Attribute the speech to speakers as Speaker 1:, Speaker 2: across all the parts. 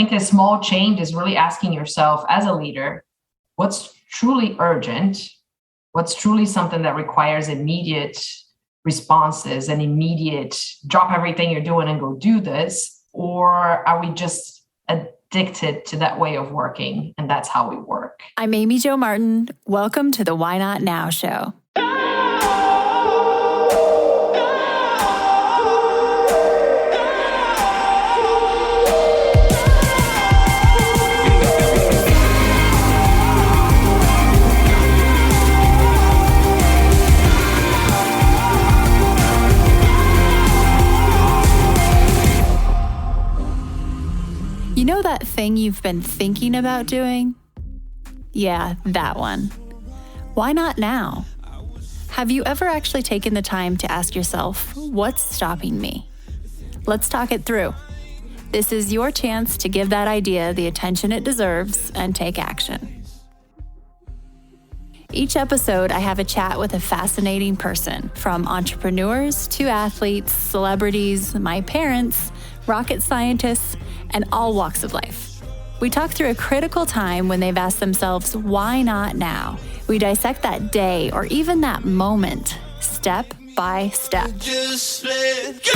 Speaker 1: think a small change is really asking yourself as a leader, what's truly urgent? What's truly something that requires immediate responses and immediate drop everything you're doing and go do this? Or are we just addicted to that way of working? And that's how we work.
Speaker 2: I'm Amy Jo Martin. Welcome to the Why Not Now show. You know that thing you've been thinking about doing? Yeah, that one. Why not now? Have you ever actually taken the time to ask yourself, what's stopping me? Let's talk it through. This is your chance to give that idea the attention it deserves and take action. Each episode, I have a chat with a fascinating person, from entrepreneurs to athletes, celebrities, my parents, rocket scientists, and all walks of life. We talk through a critical time when they've asked themselves, why not now? We dissect that day or even that moment, step by step. Just let go.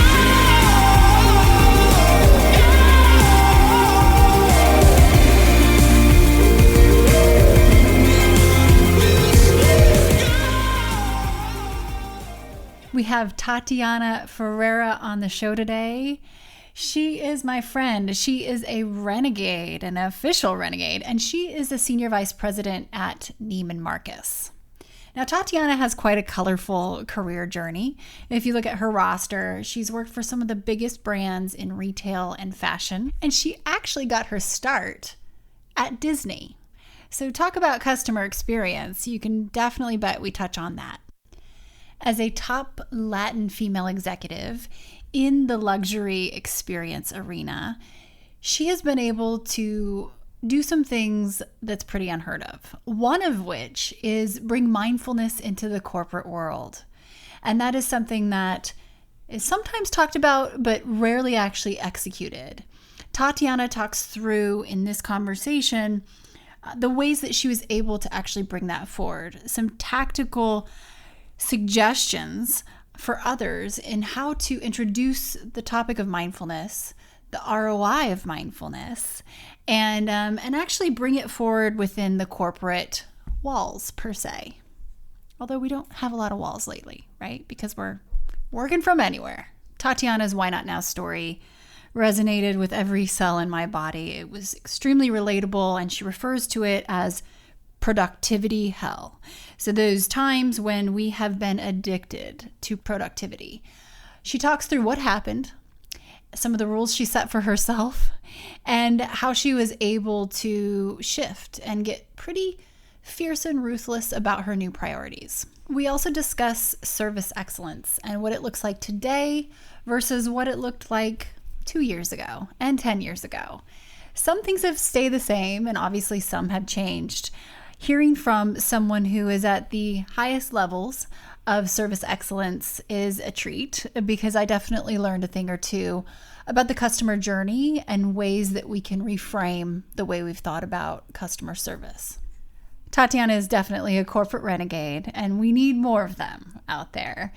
Speaker 2: We have Tatiana Ferreira on the show today. She is my friend. She is a renegade, an official renegade, and she is a senior vice president at Neiman Marcus. Now, Tatiana has quite a colorful career journey. If you look at her roster, she's worked for some of the biggest brands in retail and fashion, and she actually got her start at Disney. So talk about customer experience. You can definitely bet we touch on that. As a top Latin female executive in the luxury experience arena, she has been able to do some things that's pretty unheard of. One of which is bring mindfulness into the corporate world. And that is something that is sometimes talked about, but rarely actually executed. Tatiana talks through in this conversation the ways that she was able to actually bring that forward. Some tactical suggestions for others in how to introduce the topic of mindfulness, the ROI of mindfulness, and actually bring it forward within the corporate walls per se. Although we don't have a lot of walls lately, right? Because we're working from anywhere. Tatiana's Why Not Now story resonated with every cell in my body. It was extremely relatable, and she refers to it as productivity hell. So those times when we have been addicted to productivity. She talks through what happened, some of the rules she set for herself, and how she was able to shift and get pretty fierce and ruthless about her new priorities. We also discuss service excellence and what it looks like today versus what it looked like 2 years ago and 10 years ago. Some things have stayed the same, and obviously some have changed. Hearing from someone who is at the highest levels of service excellence is a treat, because I definitely learned a thing or two about the customer journey and ways that we can reframe the way we've thought about customer service. Tatiana is definitely a corporate renegade, and we need more of them out there.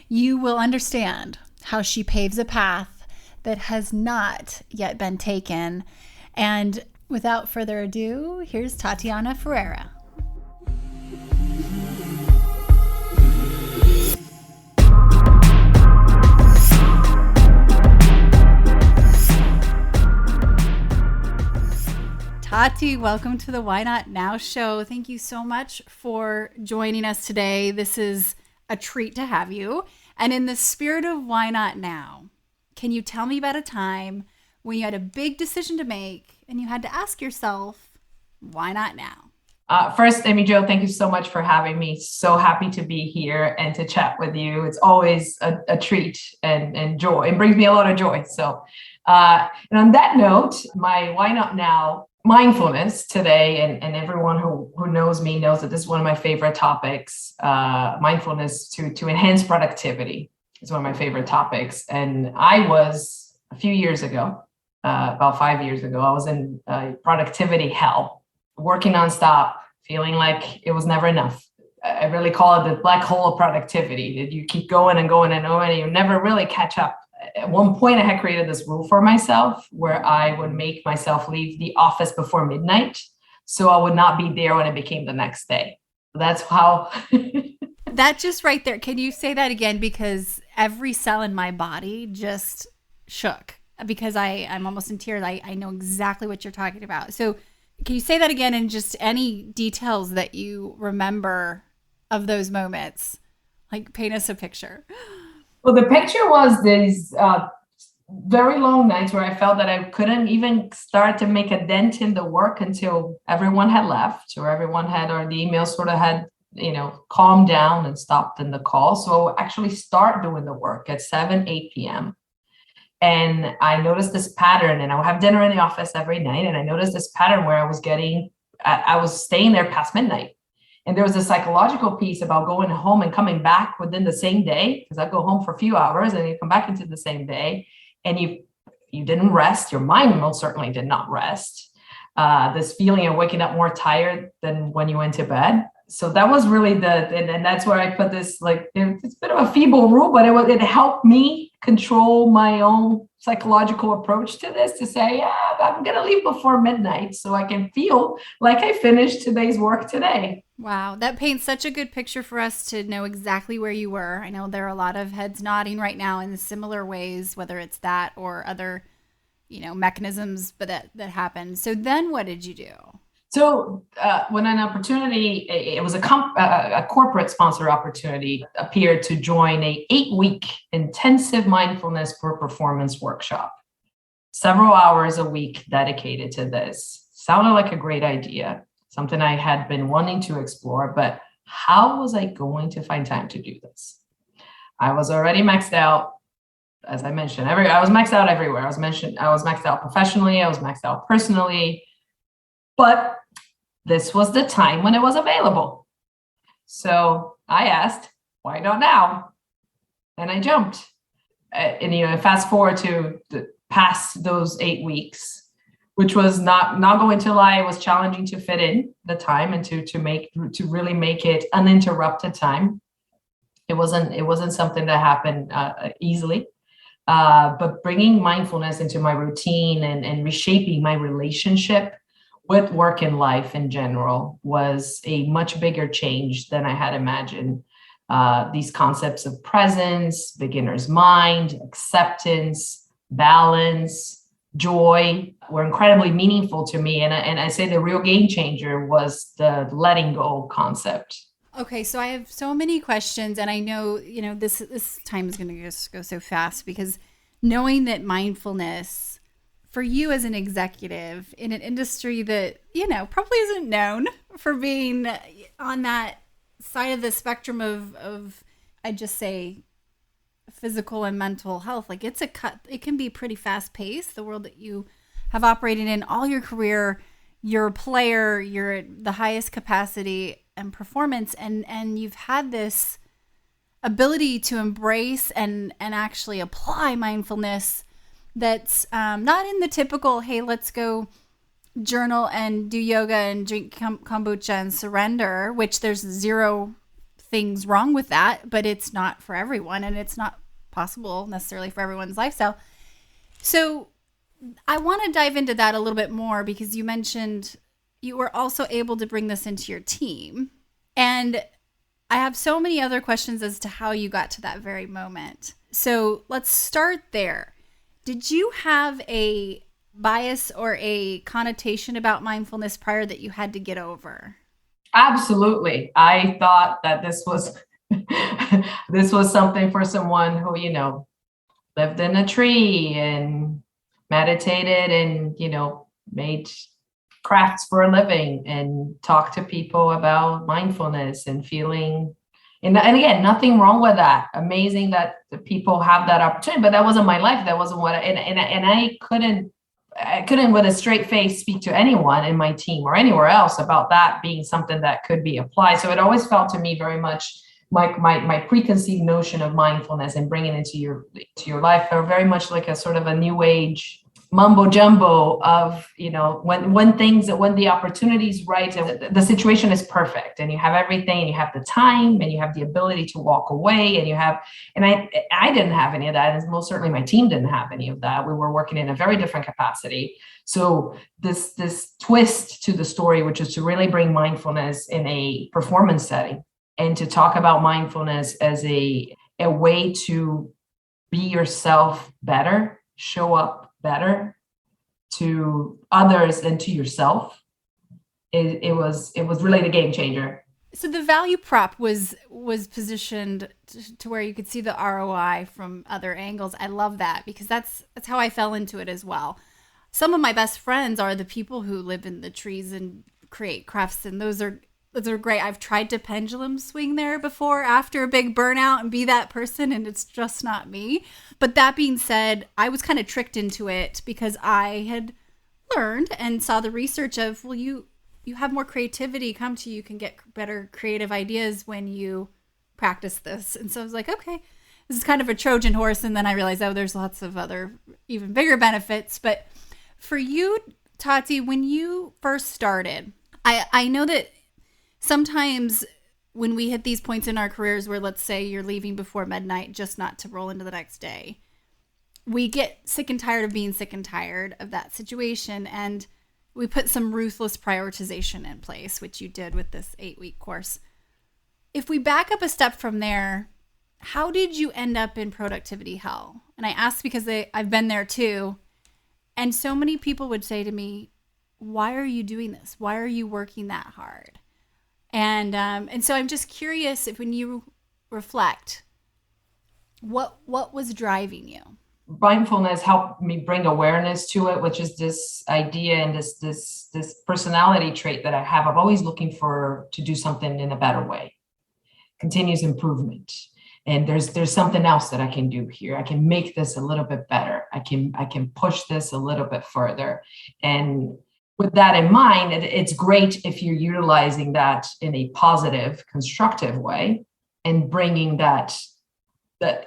Speaker 2: You will understand how she paves a path that has not yet been taken. And without further ado, here's Tatiana Ferreira. Tati, welcome to the Why Not Now show. Thank you so much for joining us today. This is a treat to have you. And in the spirit of Why Not Now, can you tell me about a time when you had a big decision to make and you had to ask yourself, why not now?
Speaker 1: First, Amy Jo, thank you so much for having me. So happy to be here and to chat with you. It's always a treat and joy. It brings me a lot of joy. So, and on that note, my why not now mindfulness today, and everyone who knows me knows that this is one of my favorite topics. Mindfulness to enhance productivity is one of my favorite topics. And I was a few years ago about 5 years ago. I was in productivity hell, working nonstop, feeling like it was never enough. I really call it the black hole of productivity, that you keep going and going and going, and you never really catch up. At one point, I had created this rule for myself where I would make myself leave the office before midnight, so I would not be there when it became the next day. That's how.
Speaker 2: That just right there. Can you say that again? Because every cell in my body just shook, because I'm almost in tears. I know exactly what you're talking about. So can you say that again, and just any details that you remember of those moments? Like, paint us a picture.
Speaker 1: Well, the picture was these very long nights where I felt that I couldn't even start to make a dent in the work until everyone had left, or the email sort of had, calmed down and stopped in the call. So actually start doing the work at 7, 8 p.m. And I noticed this pattern, and I would have dinner in the office every night. And I noticed this pattern where I was staying there past midnight. And there was a psychological piece about going home and coming back within the same day, because I'd go home for a few hours and you come back into the same day, and you didn't rest. Your mind most certainly did not rest. This feeling of waking up more tired than when you went to bed. So that was really and that's where I put this, like, it's a bit of a feeble rule, but it helped me control my own psychological approach to this, to say, yeah, I'm going to leave before midnight so I can feel like I finished today's work today.
Speaker 2: Wow, that paints such a good picture for us to know exactly where you were. I know there are a lot of heads nodding right now in similar ways, whether it's that or other, mechanisms, but that happened. So then what did you do?
Speaker 1: So when an opportunity, it was a corporate sponsor opportunity, appeared to join a 8-week intensive mindfulness per performance workshop, several hours a week dedicated to this. Sounded like a great idea, something I had been wanting to explore, but how was I going to find time to do this? I was already maxed out. As I mentioned, I was maxed out everywhere. I was maxed out professionally. I was maxed out personally, but this was the time when it was available. So I asked, why not now? And I jumped. And fast forward to past those 8 weeks, which was not going to lie, it was challenging to fit in the time and to really make it uninterrupted time. It wasn't something that happened easily. But bringing mindfulness into my routine and reshaping my relationship with work and life in general was a much bigger change than I had imagined. These concepts of presence, beginner's mind, acceptance, balance, joy were incredibly meaningful to me. And I say the real game changer was the letting go concept.
Speaker 2: Okay, so I have so many questions, and I know, this time is going to just go so fast, because knowing that mindfulness for you as an executive in an industry that, probably isn't known for being on that side of the spectrum of I'd just say physical and mental health, like it can be pretty fast paced, the world that you have operated in all your career. You're a player, you're at the highest capacity and performance, and you've had this ability to embrace and actually apply mindfulness that's not in the typical, hey, let's go journal and do yoga and drink kombucha and surrender, which there's zero things wrong with that, but it's not for everyone, and it's not possible necessarily for everyone's lifestyle. So I want to dive into that a little bit more, because you mentioned you were also able to bring this into your team. And I have so many other questions as to how you got to that very moment. So let's start there. Did you have a bias or a connotation about mindfulness prior that you had to get over?
Speaker 1: Absolutely. I thought that this was something for someone who, lived in a tree and meditated and, made crafts for a living and talked to people about mindfulness and feeling. And again, nothing wrong with that. Amazing that the people have that opportunity, but that wasn't my life. That wasn't what I couldn't with a straight face speak to anyone in my team or anywhere else about that being something that could be applied. So it always felt to me very much like my preconceived notion of mindfulness and bringing it into your life are very much like a sort of a new age mumbo jumbo of, when the opportunity is right, the situation is perfect and you have everything, and you have the time and you have the ability to walk away, and I didn't have any of that. And most certainly my team didn't have any of that. We were working in a very different capacity. So this twist to the story, which is to really bring mindfulness in a performance setting and to talk about mindfulness as a way to be yourself better, show up better to others and to yourself. It was really the game changer.
Speaker 2: So the value prop was positioned to where you could see the ROI from other angles. I love that, because that's how I fell into it as well. Some of my best friends are the people who live in the trees and create crafts, and those are great. I've tried to pendulum swing there before after a big burnout and be that person, and it's just not me. But that being said, I was kind of tricked into it because I had learned and saw the research of, well, you have more creativity come to you, can get better creative ideas when you practice this. And so I was like, okay, this is kind of a Trojan horse. And then I realized, oh, there's lots of other even bigger benefits. But for you, Tati, when you first started, I know that sometimes when we hit these points in our careers where, let's say you're leaving before midnight just not to roll into the next day, we get sick and tired of being sick and tired of that situation. And we put some ruthless prioritization in place, which you did with this 8-week course. If we back up a step from there, how did you end up in productivity hell? And I ask because I've been there too. And so many people would say to me, why are you doing this? Why are you working that hard? And so I'm just curious if, when you reflect, what was driving you?
Speaker 1: Mindfulness helped me bring awareness to it, which is this idea and this personality trait that I have. I'm always looking to do something in a better way, continuous improvement. And there's something else that I can do here. I can make this a little bit better. I can push this a little bit further. And with that in mind, it's great if you're utilizing that in a positive, constructive way and bringing that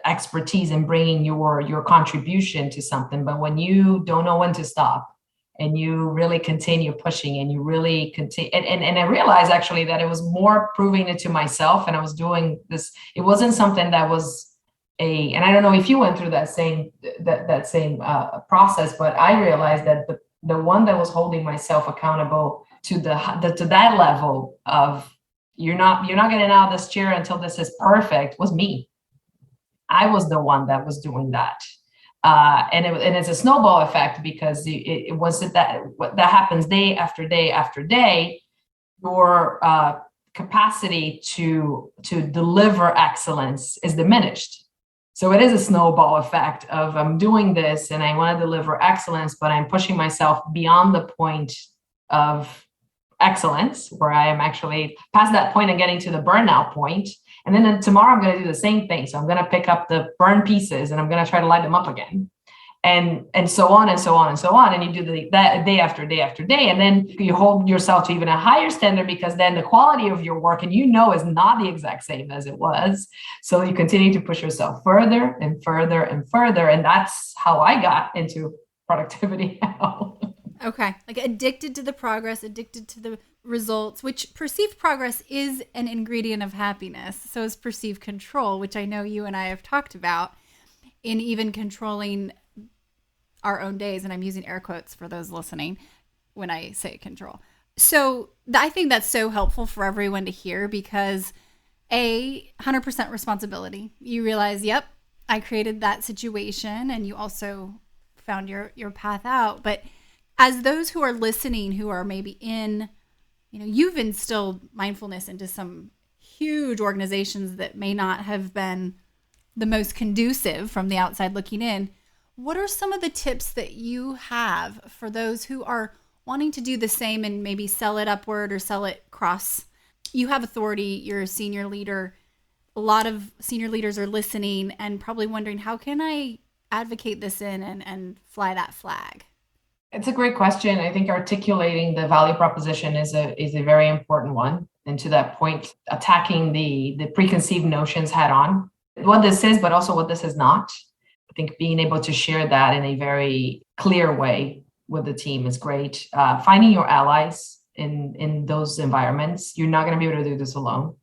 Speaker 1: expertise and bringing your contribution to something. But when you don't know when to stop and you really continue pushing and you really continue, and I realized actually that it was more proving it to myself, and I was doing this. It wasn't something that was and I don't know if you went through that same process, but I realized that the one that was holding myself accountable to that level of you're not getting out of this chair until this is perfect was me. I was the one that was doing that. And it's a snowball effect, because that happens day after day after day, your capacity to deliver excellence is diminished. So it is a snowball effect of I'm doing this and I want to deliver excellence, but I'm pushing myself beyond the point of excellence, where I am actually past that point and getting to the burnout point. And then tomorrow I'm going to do the same thing. So I'm going to pick up the burned pieces and I'm going to try to light them up again. And so on and so on and so on. And you do that day after day after day. And then you hold yourself to even a higher standard, because then the quality of your work, and is not the exact same as it was. So you continue to push yourself further and further and further. And that's how I got into productivity.
Speaker 2: Okay. Like addicted to the progress, addicted to the results, which perceived progress is an ingredient of happiness. So is perceived control, which I know you and I have talked about in even controlling our own days. And I'm using air quotes for those listening when I say control. So I think that's so helpful for everyone to hear, because 100% responsibility. You realize, yep, I created that situation, and you also found your path out. But as those who are listening, who are maybe you've instilled mindfulness into some huge organizations that may not have been the most conducive from the outside looking in. What are some of the tips that you have for those who are wanting to do the same and maybe sell it upward or sell it cross? You have authority, you're a senior leader. A lot of senior leaders are listening and probably wondering, how can I advocate this in and fly that flag?
Speaker 1: It's a great question. I think articulating the value proposition is a very important one. And to that point, attacking the preconceived notions head on, what this is, but also what this is not. I think being able to share that in a very clear way with the team is great. Finding your allies in those environments. You're not going to be able to do this alone.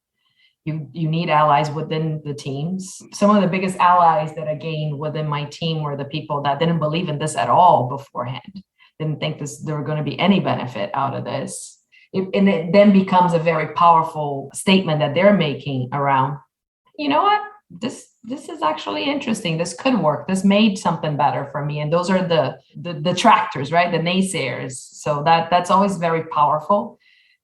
Speaker 1: You need allies within the teams. Some of the biggest allies that I gained within my team were the people that didn't believe in this at all beforehand, didn't think there were going to be any benefit out of this. And it then becomes a very powerful statement that they're making around, you know what, this is actually interesting. This could work. This made something better for me. And those are the detractors, right? The naysayers. So that's always very powerful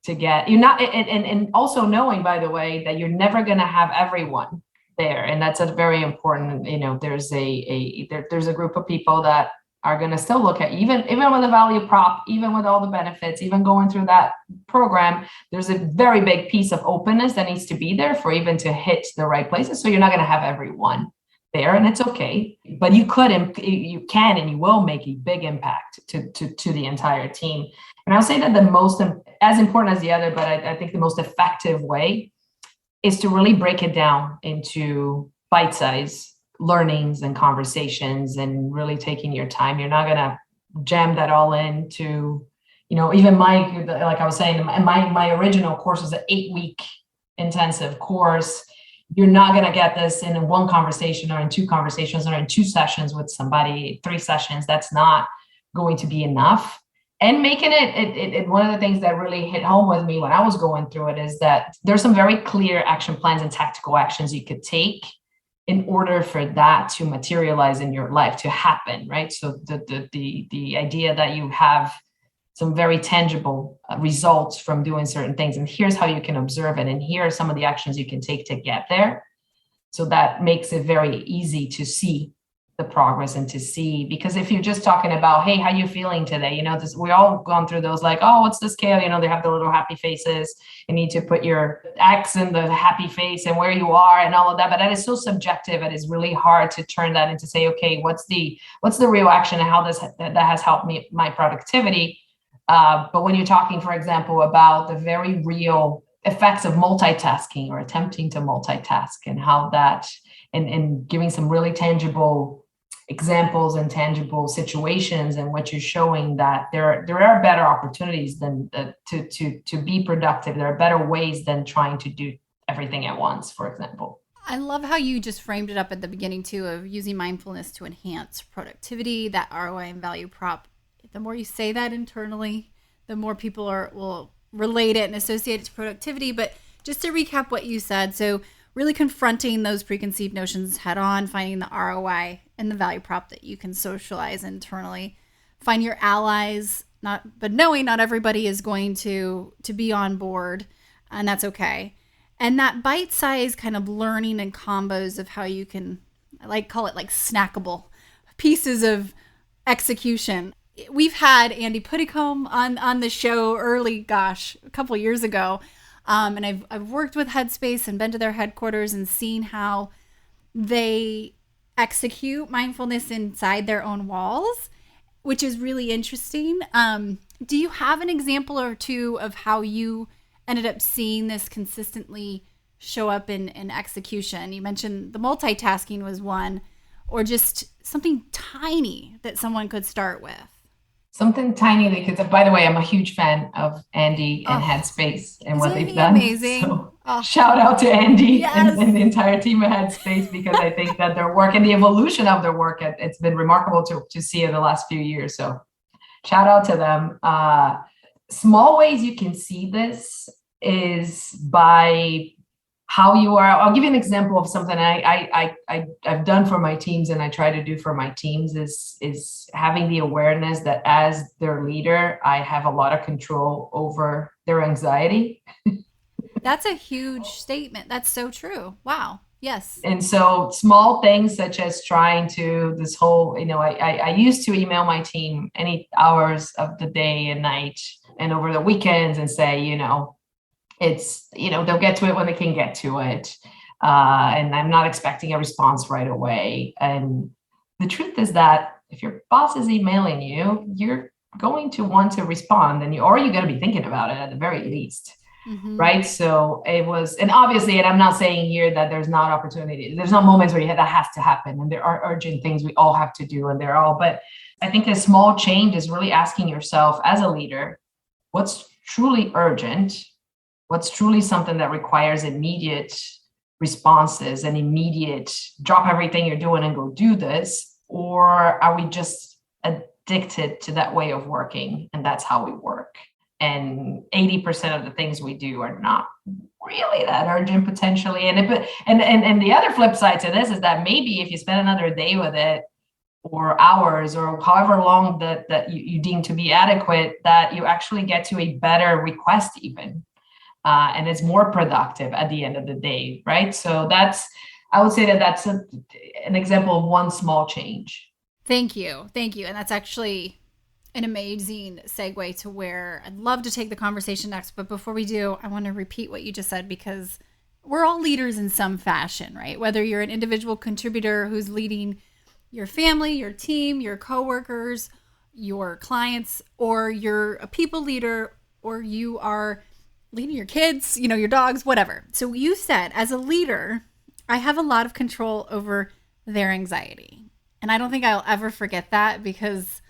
Speaker 1: to get. You're not, and also knowing, by the way, that you're never going to have everyone there. And that's a very important, there's a group of people that are going to still look at, even with the value prop, even with all the benefits, even going through that program, there's a very big piece of openness that needs to be there for even to hit the right places. So you're not going to have everyone there, and it's okay, but you can and you will make a big impact to the entire team. And I'll say that the most, as important as the other, but I think the most effective way is to really break it down into bite-size learnings and conversations, and really taking your time. You're not going to jam that all into, even like I was saying, my original course was an 8-week intensive course. You're not going to get this in one conversation or in 2 conversations or in 2 sessions with somebody, 3 sessions. That's not going to be enough. And making it one of the things that really hit home with me when I was going through it is that there's some very clear action plans and tactical actions you could take in order for that to materialize in your life, to happen, right? So the idea that you have some very tangible results from doing certain things, and here's how you can observe it, and here are some of the actions you can take to get there. So that makes it very easy to see the progress and to see, because if you're just talking about, hey, how you feeling today? We all gone through those, like, oh, what's the scale? They have the little happy faces. You need to put your X in the happy face and where you are and all of that. But that is so subjective. It is really hard to turn that into say, okay, what's the real action and how that has helped me, my productivity. But when you're talking, for example, about the very real effects of multitasking or attempting to multitask, and how that, and giving some really tangible examples and tangible situations in which you're showing that there are better opportunities than to be productive. There are better ways than trying to do everything at once, for example.
Speaker 2: I love how you just framed it up at the beginning too, of using mindfulness to enhance productivity, that ROI and value prop. The more you say that internally, the more people will relate it and associate it to productivity. But just to recap what you said, so really confronting those preconceived notions head on, finding the ROI and the value prop that you can socialize internally, find your allies, but knowing not everybody is going to be on board, and that's okay. And that bite-sized kind of learning and combos of how you can, call it snackable pieces of execution. We've had Andy Puddicombe on the show a couple of years ago. And I've worked with Headspace and been to their headquarters and seen how they execute mindfulness inside their own walls, which is really interesting. Do you have an example or two of how you ended up seeing this consistently show up in execution? You mentioned the multitasking was one, or just something tiny that someone could start with.
Speaker 1: Something tiny because, by the way, I'm a huge fan of Andy and Headspace and what they've done.
Speaker 2: Amazing.
Speaker 1: So shout out to Andy and the entire team at Headspace, because I think that their work and the evolution of their work, it's been remarkable to see in the last few years. So shout out to them. Small ways you can see this is by how you are. I'll give you an example of something I've done for my teams, and I try to do for my teams is having the awareness that as their leader, I have a lot of control over their anxiety.
Speaker 2: That's a huge statement. That's so true. Wow. Yes.
Speaker 1: And so small things such as trying to this whole, I used to email my team any hours of the day and night and over the weekends and say, it's, they'll get to it when they can get to it. And I'm not expecting a response right away. And the truth is that if your boss is emailing you, you're going to want to respond, or you're going to be thinking about it at the very least. right? So it was, and obviously, and I'm not saying here that there's not opportunity. There's not moments where that has to happen, and there are urgent things we all have to do, and they're all. But I think a small change is really asking yourself as a leader, what's truly urgent, what's truly something that requires immediate responses and immediate drop everything you're doing and go do this, or are we just addicted to that way of working, and that's how we work? And 80% of the things we do are not really that urgent potentially. And the other flip side to this is that maybe if you spend another day with it, or hours, or however long that you deem to be adequate, that you actually get to a better request even. And it's more productive at the end of the day, right? So I would say that's an example of one small change.
Speaker 2: Thank you. And that's actually an amazing segue to where I'd love to take the conversation next. But before we do, I want to repeat what you just said, because we're all leaders in some fashion, right? Whether you're an individual contributor who's leading your family, your team, your coworkers, your clients, or you're a people leader, or you are leading your kids, your dogs, whatever. So you said, as a leader, I have a lot of control over their anxiety. And I don't think I'll ever forget that, because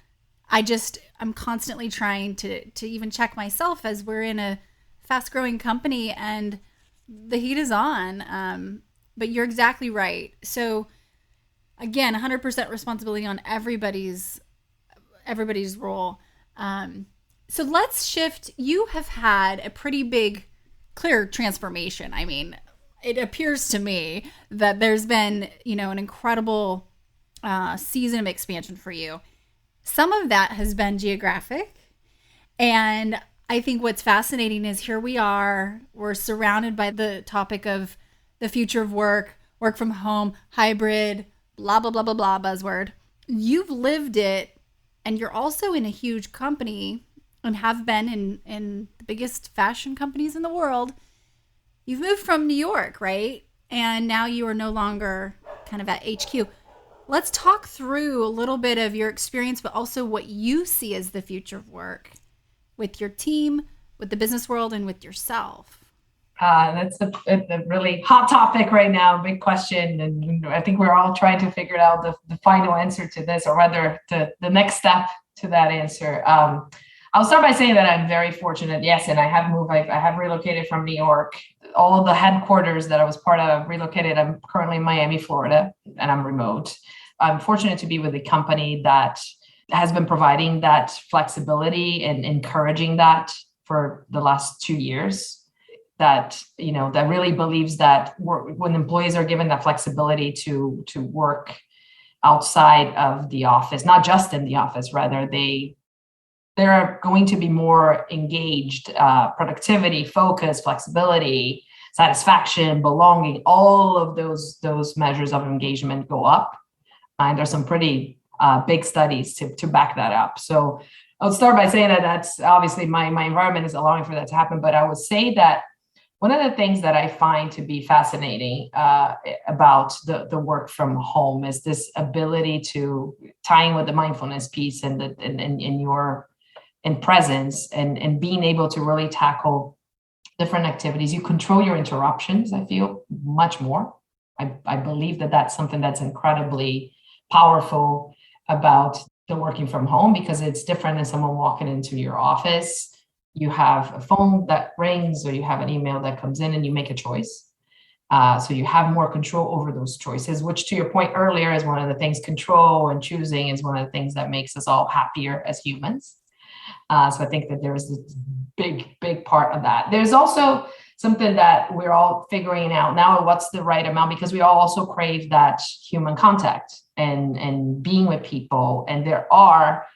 Speaker 2: I'm constantly trying to even check myself as we're in a fast growing company and the heat is on. But you're exactly right. So again, 100% responsibility on everybody's role. So let's shift. You have had a pretty big, clear transformation. I mean, it appears to me that there's been, an incredible season of expansion for you. Some of that has been geographic. And I think what's fascinating is here we're surrounded by the topic of the future of work from home, hybrid, blah, blah, blah, blah, blah, buzzword. You've lived it, and you're also in a huge company and have been in the biggest fashion companies in the world. You've moved from New York, right? And now you are no longer kind of at HQ. Let's talk through a little bit of your experience, but also what you see as the future of work with your team, with the business world, and with yourself.
Speaker 1: That's a really hot topic right now, big question. And I think we're all trying to figure out the final answer to this, or rather the next step to that answer. I'll start by saying that I'm very fortunate. Yes, and I have moved. I have relocated from New York. All of the headquarters that I was part of relocated. I'm currently in Miami, Florida, and I'm remote. I'm fortunate to be with a company that has been providing that flexibility and encouraging that for the last 2 years. That really believes that when employees are given that flexibility to work outside of the office, not just in the office, rather they're going to be more engaged, productivity, focus, flexibility, satisfaction, belonging, all of those measures of engagement go up. And there's some pretty big studies to back that up. So I'll start by saying that that's obviously my environment is allowing for that to happen. But I would say that one of the things that I find to be fascinating about the work from home is this ability to tying with the mindfulness piece and your presence and being able to really tackle different activities. You control your interruptions, I feel, much more. I believe that that's something that's incredibly powerful about the working from home, because it's different than someone walking into your office. You have a phone that rings, or you have an email that comes in, and you make a choice. So you have more control over those choices, which, to your point earlier, is one of the things. Control and choosing is one of the things that makes us all happier as humans. So I think that there's this big part of that. There's also something that we're all figuring out now, what's the right amount, because we all also crave that human contact and being with people. And there are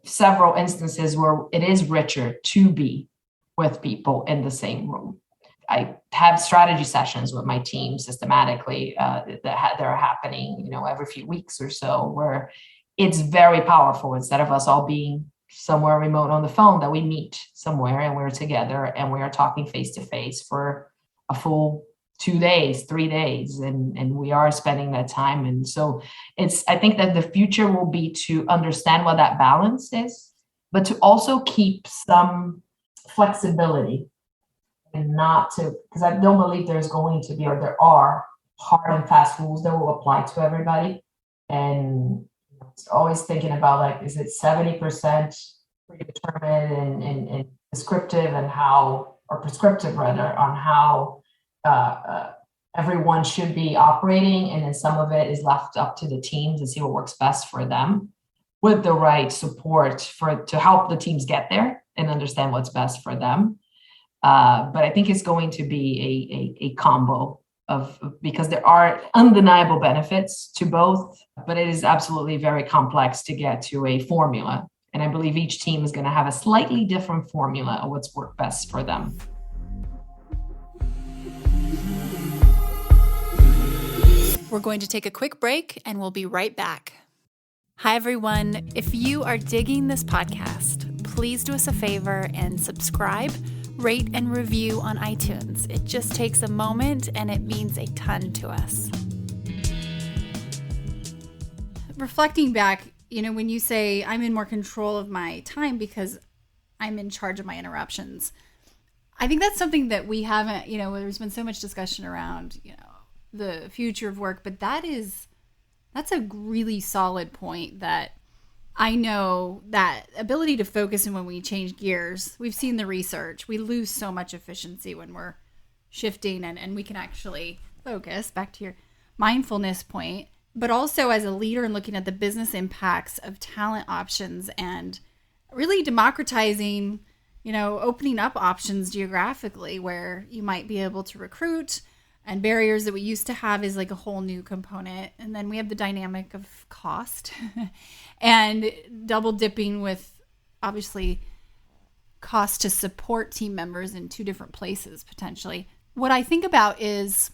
Speaker 1: several instances where it is richer to be with people in the same room. I have strategy sessions with my team systematically that are happening, every few weeks or so, where it's very powerful. Instead of us all being somewhere remote on the phone, that we meet somewhere and we're together and we are talking face to face for a full 2 days, 3 days, and we are spending that time. And so I think that the future will be to understand what that balance is, but to also keep some flexibility and not to, because I don't believe there's going to be, or there are hard and fast rules that will apply to everybody. And it's always thinking about, like, is it 70% predetermined and descriptive, and how, or prescriptive rather, on how everyone should be operating, and then some of it is left up to the team to see what works best for them, with the right support to help the teams get there and understand what's best for them. But I think it's going to be a combo of, because there are undeniable benefits to both, but it is absolutely very complex to get to a formula. And I believe each team is going to have a slightly different formula of what's worked best for them.
Speaker 2: We're going to take a quick break and we'll be right back. Hi, everyone. If you are digging this podcast, please do us a favor and subscribe, rate, and review on iTunes. It just takes a moment and it means a ton to us. Reflecting back, when you say I'm in more control of my time because I'm in charge of my interruptions, I think that's something that we haven't, there's been so much discussion around, the future of work, but that's a really solid point, that I know that ability to focus, and when we change gears, we've seen the research, we lose so much efficiency when we're shifting and we can actually focus, back to your mindfulness point, but also as a leader and looking at the business impacts of talent options and really democratizing, opening up options geographically where you might be able to recruit, and barriers that we used to have is like a whole new component. And then we have the dynamic of cost and double dipping with, obviously, cost to support team members in two different places potentially. What I think about is,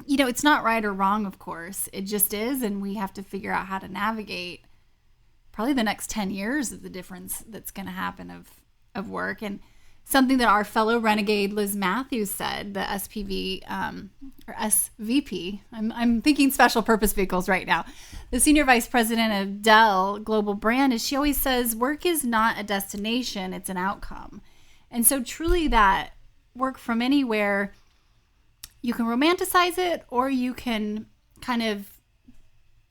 Speaker 2: it's not right or wrong, of course. It just is. And we have to figure out how to navigate probably the next 10 years of the difference that's going to happen of work. And something that our fellow renegade Liz Matthews said, the SPV or SVP, I'm thinking special purpose vehicles right now, the senior vice president of Dell Global Brand, is she always says work is not a destination, it's an outcome. And so truly that work from anywhere, you can romanticize it or you can kind of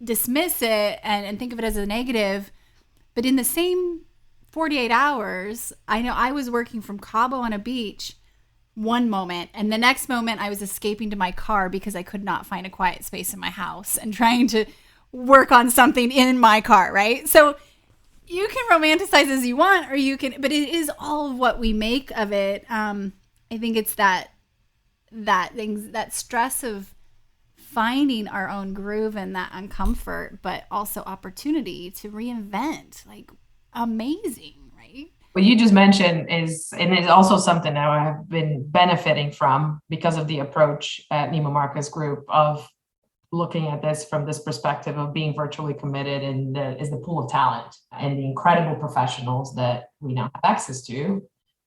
Speaker 2: dismiss it and think of it as a negative. But in the same 48 hours, I know I was working from Cabo on a beach one moment, and the next moment I was escaping to my car because I could not find a quiet space in my house and trying to work on something in my car, right? So you can romanticize as you want, or you can, but it is all of what we make of it. I think it's that stress of finding our own groove and that uncomfort, but also opportunity to reinvent, like, amazing, right?
Speaker 1: What you just mentioned is also something that I have been benefiting from because of the approach at Neiman Marcus Group of looking at this from this perspective of being virtually committed, and is the pool of talent and the incredible professionals that we now have access to,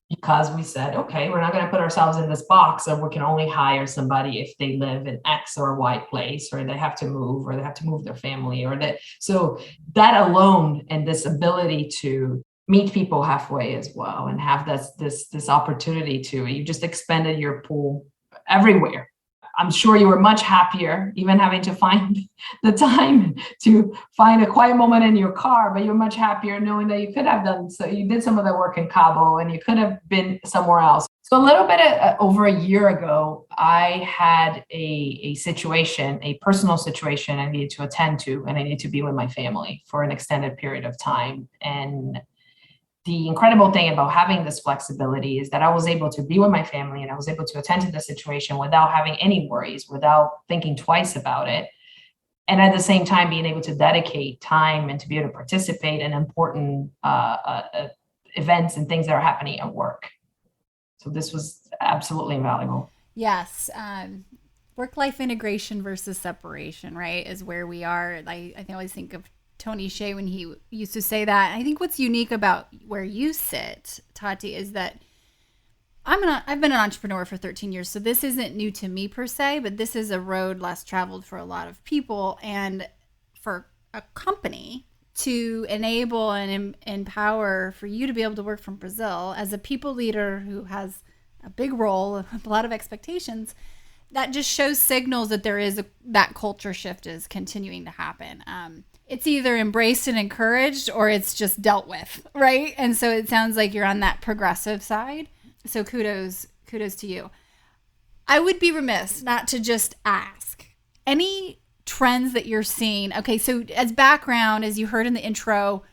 Speaker 1: because we said, okay, we're not going to put ourselves in this box of we can only hire somebody if they live in X or Y place, or they have to move, or they have to move their family, or that. So that alone, and this ability to meet people halfway as well, and have this opportunity to, you just expanded your pool everywhere. I'm sure you were much happier, even having to find the time to find a quiet moment in your car, but you're much happier knowing that you could have done, so you did some of the work in Cabo and you could have been somewhere else. So a little bit over a year ago, I had a situation, a personal situation I needed to attend to, and I needed to be with my family for an extended period of time. And the incredible thing about having this flexibility is that I was able to be with my family, and I was able to attend to the situation without having any worries, without thinking twice about it. And at the same time, being able to dedicate time and to be able to participate in important events and things that are happening at work. So this was absolutely invaluable.
Speaker 2: Yes. Work-life integration versus separation, right, is where we are. I always think of Tony Hsieh when he used to say that. I think what's unique about where you sit, Tati, is that I've been an entrepreneur for 13 years, so this isn't new to me per se, but this is a road less traveled for a lot of people. And for a company to enable and empower for you to be able to work from Brazil as a people leader who has a big role, a lot of expectations, that just shows signals that that culture shift is continuing to happen. It's either embraced and encouraged or it's just dealt with, right? And so it sounds like you're on that progressive side. So kudos to you. I would be remiss not to just ask any trends that you're seeing. Okay, so as background, as you heard in the intro,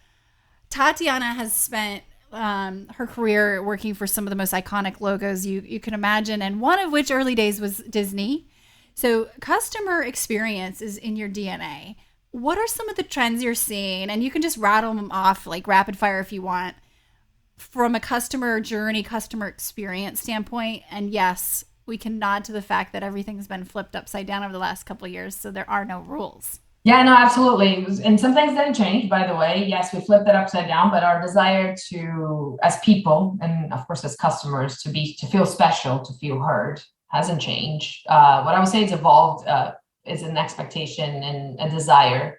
Speaker 2: Tatiana has spent her career working for some of the most iconic logos you can imagine, and one of which early days was Disney. So customer experience is in your DNA. What are some of the trends you're seeing? And you can just rattle them off like rapid fire if you want, from a customer journey, customer experience standpoint. And yes, we can nod to the fact that everything's been flipped upside down over the last couple of years, so there are no rules.
Speaker 1: Yeah, no, absolutely. And some things didn't change, by the way. Yes, we flipped it upside down, but our desire to, as people, and of course as customers, to feel special, to feel heard, hasn't changed. What I would say is evolved is an expectation and a desire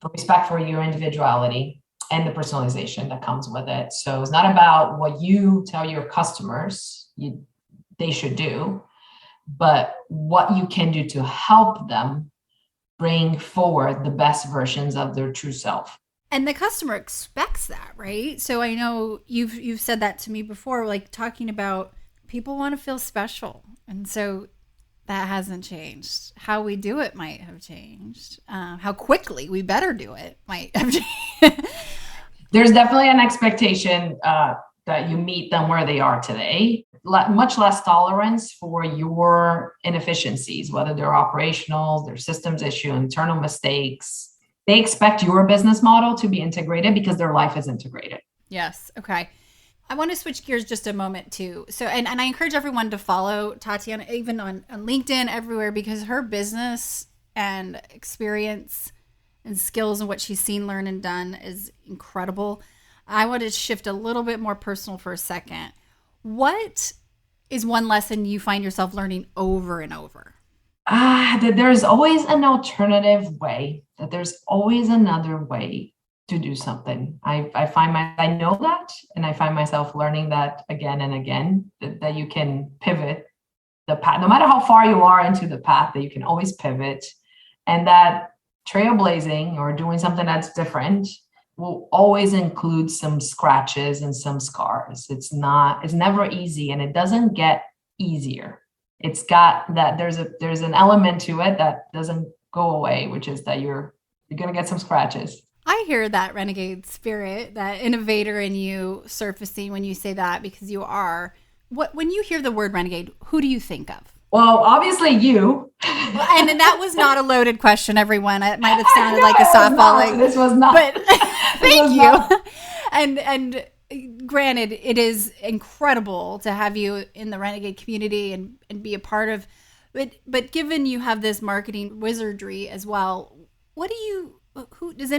Speaker 1: for respect for your individuality and the personalization that comes with it. So it's not about what you tell your customers they should do, but what you can do to help them bring forward the best versions of their true self.
Speaker 2: And the customer expects that, right? So I know you've said that to me before, like talking about people want to feel special. And so that hasn't changed. How we do it might have changed. How quickly we better do it might have changed.
Speaker 1: There's definitely an expectation that you meet them where they are today. Much less tolerance for your inefficiencies, whether they're operational, their systems issue, internal mistakes. They expect your business model to be integrated because their life is integrated.
Speaker 2: Yes. Okay. I want to switch gears just a moment too. So, and I encourage everyone to follow Tatiana, even on LinkedIn, everywhere, because her business and experience and skills and what she's seen, learned, and done is incredible. I want to shift a little bit more personal for a second. What is one lesson you find yourself learning over and over?
Speaker 1: That there's always an alternative way, that there's always another way to do something. I know that, and I find myself learning that again and again, that you can pivot the path, no matter how far you are into the path, that you can always pivot, and that trailblazing or doing something that's different will always include some scratches and some scars. It's never easy, and it doesn't get easier. It's got that there's an element to it that doesn't go away, which is that you're going to get some scratches.
Speaker 2: I hear that renegade spirit, that innovator in you surfacing when you say that, because you are. When you hear the word renegade, who do you think of?
Speaker 1: Well, obviously you.
Speaker 2: And that was not a loaded question, everyone. It might have sounded like a softball.
Speaker 1: This was not.
Speaker 2: But thank you. And granted, it is incredible to have you in the renegade community and be a part of. But given you have this marketing wizardry as well, who does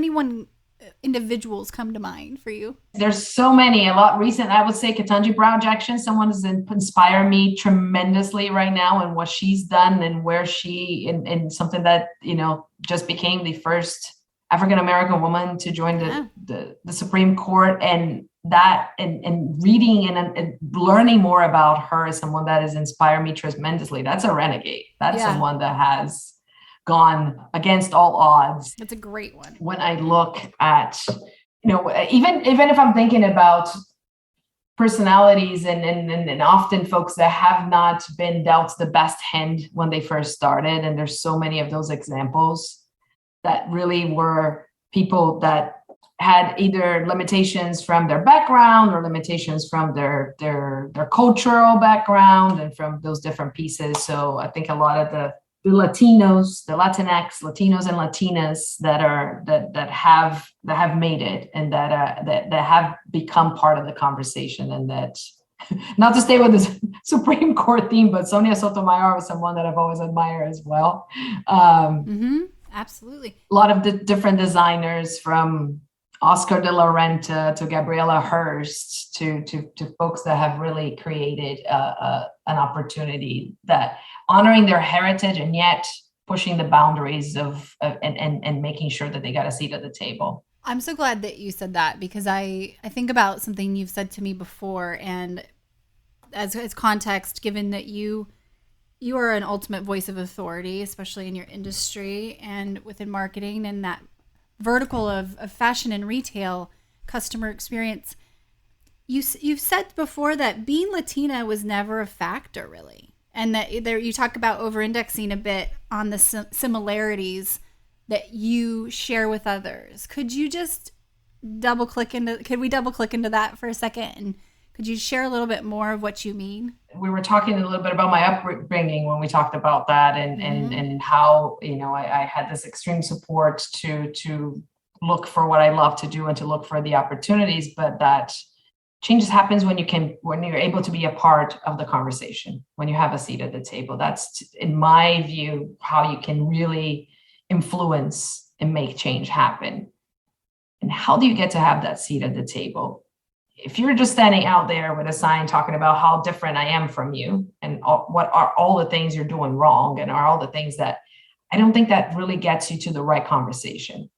Speaker 2: individuals come to mind for you?
Speaker 1: There's so many, a lot recent. I would say Ketanji Brown Jackson, someone has inspired me tremendously right now, and what she's done and where she in something that, just became the first African-American woman to join the Supreme Court, and that and reading and learning more about her as someone that has inspired me tremendously. That's a renegade. That's someone that has gone against all odds.
Speaker 2: That's a great one.
Speaker 1: When I look at, even if I'm thinking about personalities and often folks that have not been dealt the best hand when they first started, and there's so many of those examples that really were people that had either limitations from their background or limitations from their cultural background and from those different pieces. So I think a lot of the Latinos, the Latinx, Latinos and Latinas that have made it and that have become part of the conversation, and that, not to stay with this Supreme Court theme, but Sonia Sotomayor was someone that I've always admired as well.
Speaker 2: Absolutely.
Speaker 1: A lot of the different designers, from Oscar de la Renta to Gabriela Hearst to folks that have really created an opportunity that honoring their heritage and yet pushing the boundaries of and making sure that they got a seat at the table.
Speaker 2: I'm so glad that you said that, because I think about something you've said to me before, and as context, given that you are an ultimate voice of authority, especially in your industry and within marketing and that vertical of fashion and retail customer experience. You've said before that being Latina was never a factor, really, and that there you talk about over-indexing a bit on the similarities that you share with others. Could we double click into that for a second, and could you share a little bit more of what you mean?
Speaker 1: We were talking a little bit about my upbringing when we talked about that, and how, I had this extreme support to look for what I love to do and to look for the opportunities, but that changes happens when you're able to be a part of the conversation, when you have a seat at the table. That's, in my view, how you can really influence and make change happen. And how do you get to have that seat at the table? If you're just standing out there with a sign talking about how different I am from you and what are all the things you're doing wrong and are all the things that, I don't think that really gets you to the right conversation.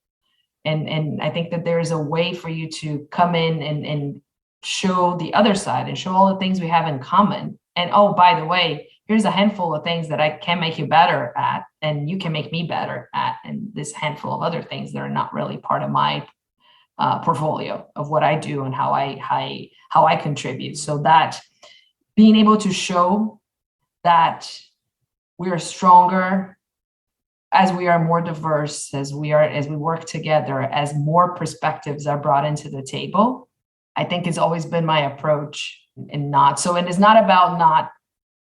Speaker 1: And I think that there is a way for you to come in and show the other side and show all the things we have in common. And, oh, by the way, here's a handful of things that I can make you better at, and you can make me better at, and this handful of other things that are not really part of my portfolio of what I do and how I contribute. So that being able to show that we are stronger as we are more diverse, as we work together, as more perspectives are brought into the table, I think has always been my approach. And it's not about not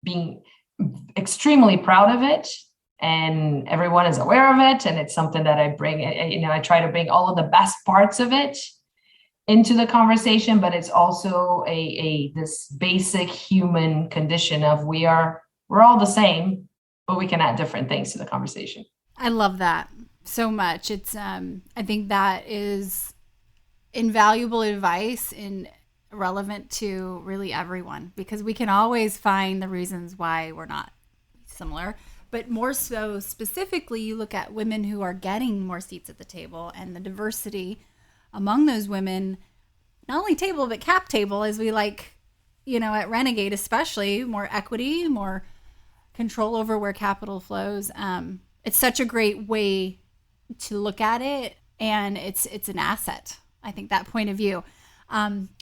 Speaker 1: being extremely proud of it, and everyone is aware of it, and it's something that I bring. I try to bring all of the best parts of it into the conversation, but it's also this basic human condition of we're all the same, but we can add different things to the conversation.
Speaker 2: I love that so much. It's I think that is invaluable advice and relevant to really everyone, because we can always find the reasons why we're not similar. But more so specifically, you look at women who are getting more seats at the table and the diversity among those women, not only table, but cap table, as we like, at Renegade, especially more equity, more control over where capital flows. It's such a great way to look at it. And it's an asset. I think that point of view.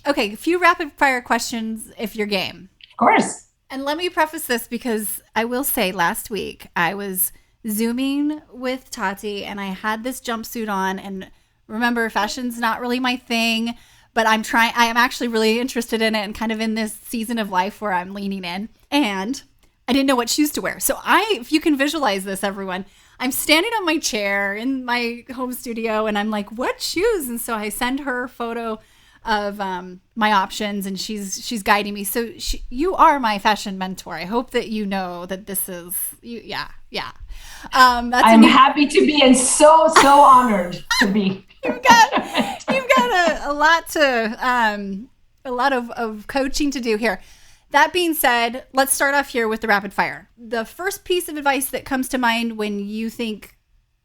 Speaker 2: Okay. A few rapid fire questions if you're game.
Speaker 1: Of course.
Speaker 2: And let me preface this, because I will say last week I was Zooming with Tati and I had this jumpsuit on, and remember, fashion's not really my thing, but I am actually really interested in it and kind of in this season of life where I'm leaning in, and I didn't know what shoes to wear. So if you can visualize this, everyone, I'm standing on my chair in my home studio and I'm like, what shoes? And so I send her a photo of my options, and she's guiding me. So you are my fashion mentor. I hope that you know that this is you. Yeah. I'm
Speaker 1: happy to be, and so honored to be.
Speaker 2: You've got a lot of coaching to do here. That being said, let's start off here with the rapid fire. The first piece of advice that comes to mind when you think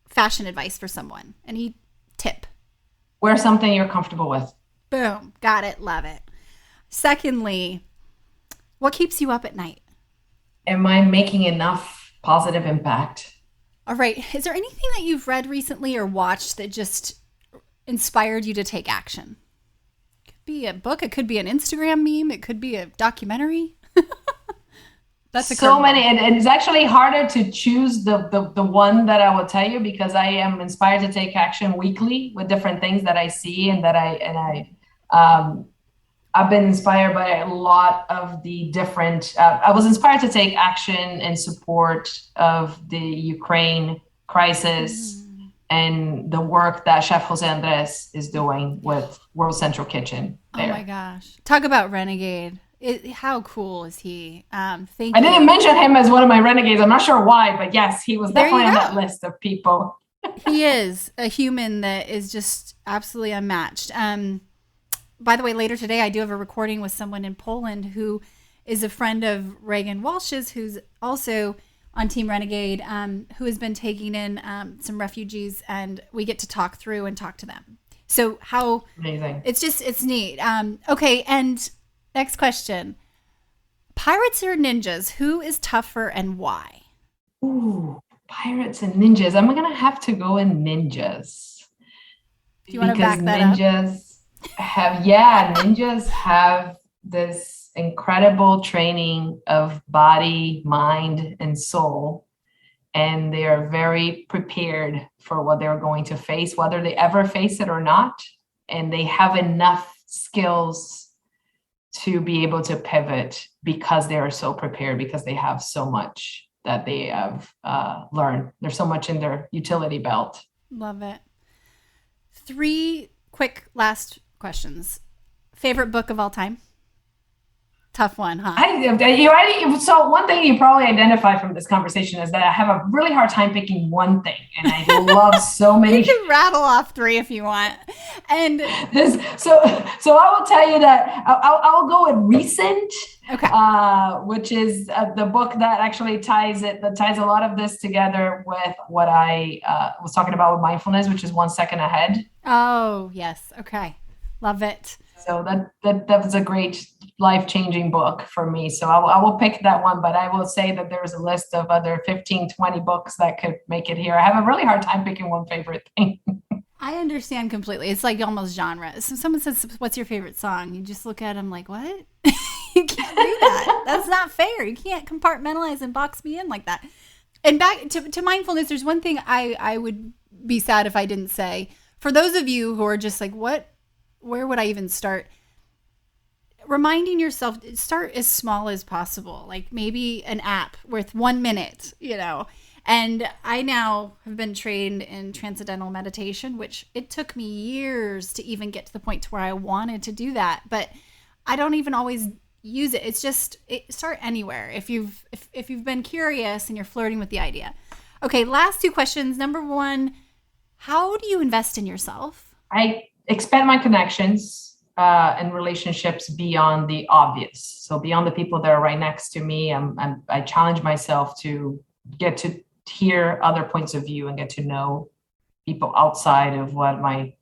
Speaker 2: fashion advice for someone. Any tip?
Speaker 1: Wear something you're comfortable with.
Speaker 2: Boom. Got it. Love it. Secondly, what keeps you up at night?
Speaker 1: Am I making enough positive impact?
Speaker 2: All right. Is there anything that you've read recently or watched that just inspired you to take action? It could be a book. It could be an Instagram meme. It could be a documentary. That's
Speaker 1: so many. And it's actually harder to choose the one that I will tell you, because I am inspired to take action weekly with different things that I see and that I've been inspired by a lot of the different, I was inspired to take action in support of the Ukraine crisis and the work that Chef Jose Andres is doing with World Central Kitchen there.
Speaker 2: Oh my gosh. Talk about renegade. How cool is he? Thank you.
Speaker 1: I didn't mention him as one of my renegades. I'm not sure why, but yes, he was definitely on that list of people.
Speaker 2: He is a human that is just absolutely unmatched. By the way, later today, I do have a recording with someone in Poland who is a friend of Reagan Walsh's, who's also on Team Renegade, who has been taking in some refugees, and we get to talk through and talk to them. So how
Speaker 1: amazing.
Speaker 2: It's neat. Okay. And next question, Pirates or ninjas? Who is tougher and why?
Speaker 1: Ooh, pirates and ninjas. I'm gonna have to go in ninjas
Speaker 2: Do you want to
Speaker 1: because
Speaker 2: back that up?
Speaker 1: ninjas have this incredible training of body, mind, and soul. And they are very prepared for what they're going to face, whether they ever face it or not. And they have enough skills to be able to pivot because they are so prepared, because they have so much that they have learned. There's so much in their utility belt.
Speaker 2: Love it. 3 quick last questions. Favorite book of all time? Tough one, huh?
Speaker 1: So one thing you probably identify from this conversation is that I have a really hard time picking one thing, and I love so many.
Speaker 2: You can rattle off 3 if you want. And
Speaker 1: so I will tell you that I'll go with recent,
Speaker 2: okay,
Speaker 1: which is the book that actually ties a lot of this together with what I was talking about with mindfulness, which is 1 Second Ahead.
Speaker 2: Oh yes, okay, love it.
Speaker 1: So that was a great life-changing book for me. So I will pick that one, but I will say that there's a list of other 15, 20 books that could make it here. I have a really hard time picking one favorite thing.
Speaker 2: I understand completely. It's like almost genre. So someone says, what's your favorite song? You just look at them like, what? You can't do that. That's not fair. You can't compartmentalize and box me in like that. And back to mindfulness, there's one thing I would be sad if I didn't say. For those of you who are just like, what? Where would I even start? Reminding yourself, start as small as possible, like maybe an app with 1 minute, And I now have been trained in transcendental meditation, which it took me years to even get to the point to where I wanted to do that. But I don't even always use it. It's just start anywhere if you've been curious and you're flirting with the idea. Okay, last 2 questions. Number 1, how do you invest in yourself?
Speaker 1: I expand my connections and relationships beyond the obvious. So beyond the people that are right next to me, I challenge myself to get to hear other points of view and get to know people outside of what my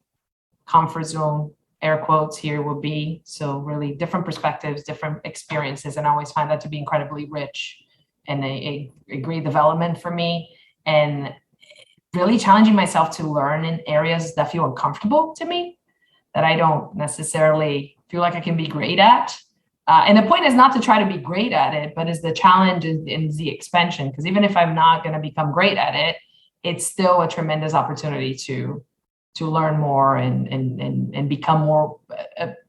Speaker 1: comfort zone, air quotes here, will be. So really different perspectives, different experiences. And I always find that to be incredibly rich and a great development for me. And really challenging myself to learn in areas that feel uncomfortable to me, that I don't necessarily feel like I can be great at. And the point is not to try to be great at it, but is the challenge in the expansion. Because even if I'm not going to become great at it, it's still a tremendous opportunity to learn more and become more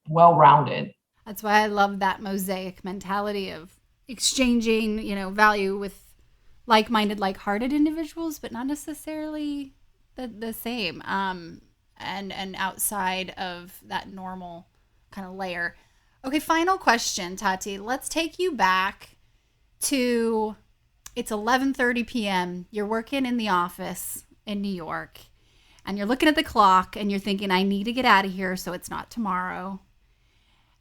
Speaker 1: well-rounded.
Speaker 2: That's why I love that mosaic mentality of exchanging, value with like-minded, like-hearted individuals, but not necessarily the same. And outside of that normal kind of layer. Okay, final question, Tati. Let's take you back to, it's 11:30 p.m. You're working in the office in New York, and you're looking at the clock, and you're thinking, I need to get out of here so it's not tomorrow.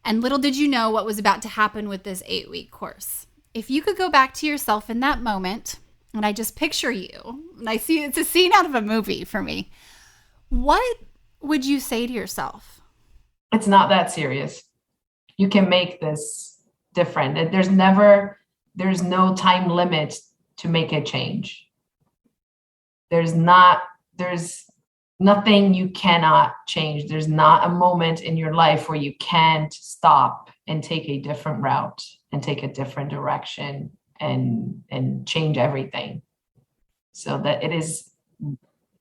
Speaker 2: And little did you know what was about to happen with this 8-week course. If you could go back to yourself in that moment, and I just picture you, and I see it's a scene out of a movie for me, what would you say to yourself?
Speaker 1: It's not that serious. You can make this different. There's no time limit to make a change. There's nothing you cannot change. There's not a moment in your life where you can't stop and take a different route and take a different direction and change everything. So that it is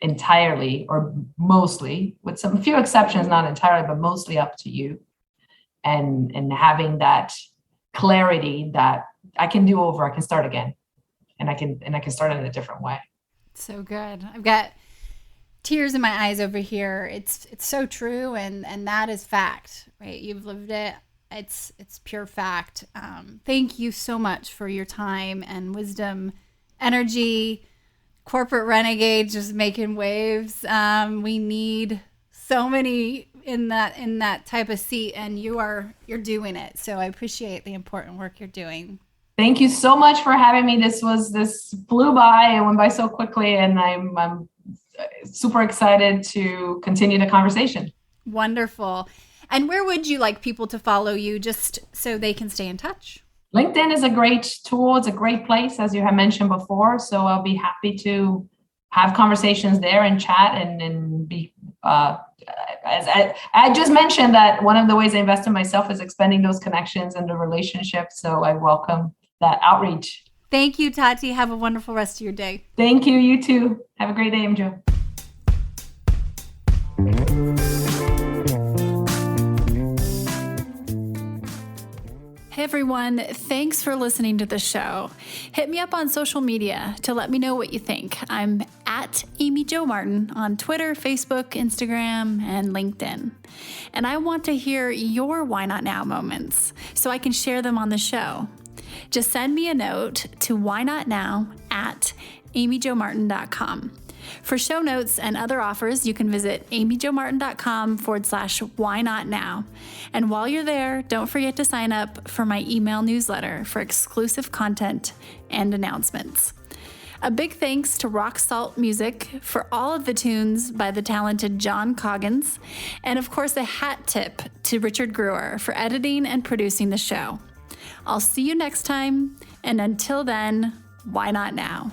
Speaker 1: entirely, or mostly, with some few exceptions, not entirely, but mostly up to you. And having that clarity that I can do over, I can start again, and I can start in a different way.
Speaker 2: So good. I've got tears in my eyes over here. It's so true, and that is fact, right? You've lived it. It's pure fact. Thank you so much for your time and wisdom, energy. Corporate renegade, just making waves. We need so many in that type of seat, and you're doing it. So I appreciate the important work you're doing.
Speaker 1: Thank you so much for having me. This flew by and went by so quickly, and I'm super excited to continue the conversation.
Speaker 2: Wonderful. And where would you like people to follow you, just so they can stay in touch?
Speaker 1: LinkedIn is a great tool. It's a great place, as you have mentioned before. So I'll be happy to have conversations there and chat and be, as I just mentioned that one of the ways I invest in myself is expanding those connections and the relationships. So I welcome that outreach.
Speaker 2: Thank you, Tati. Have a wonderful rest of your day.
Speaker 1: Thank you. You too. Have a great day, Joe.
Speaker 2: Hey everyone, thanks for listening to the show. Hit me up on social media to let me know what you think. I'm at Amy Jo Martin on Twitter, Facebook, Instagram, and LinkedIn. And I want to hear your Why Not Now moments so I can share them on the show. Just send me a note to whynotnow@amyjomartin.com. For show notes and other offers, you can visit amyjomartin.com/whynotnow. And while you're there, don't forget to sign up for my email newsletter for exclusive content and announcements. A big thanks to Rock Salt Music for all of the tunes by the talented John Coggins. And of course, a hat tip to Richard Brewer for editing and producing the show. I'll see you next time. And until then, why not now?